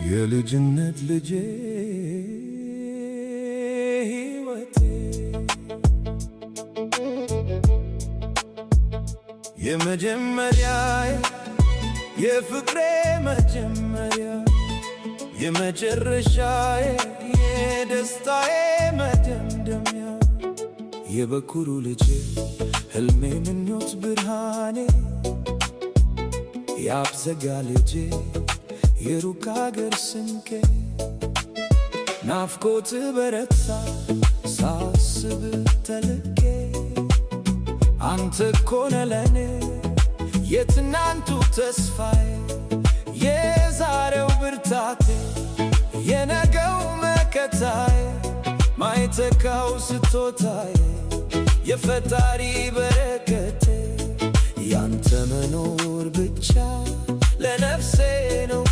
የልጅነት ልጄ ሕይወቴ የመጀመሪያዬ የፍቅሬ መጀመሪያ የመጨረሻዬ የደስታዬ መደምደሚያ የበኩሩ ልጄ ሕልሜ ምኞት ብርሃኔ ያብዘጋ ልጄ የሩቅ አገር ስንቄ ናፍቆት በረታ ሳስብ ተልቄ አንተ እኮ ነህ ለኔ የትናንቱ ተስፋዬ የዛሬው ብርታቴ የነገው መከታዬ ማይተካው ስጦታዬ የፈጣሪ በረከቴ ያንተ መኖር ብቻ ለነፍሴ ነው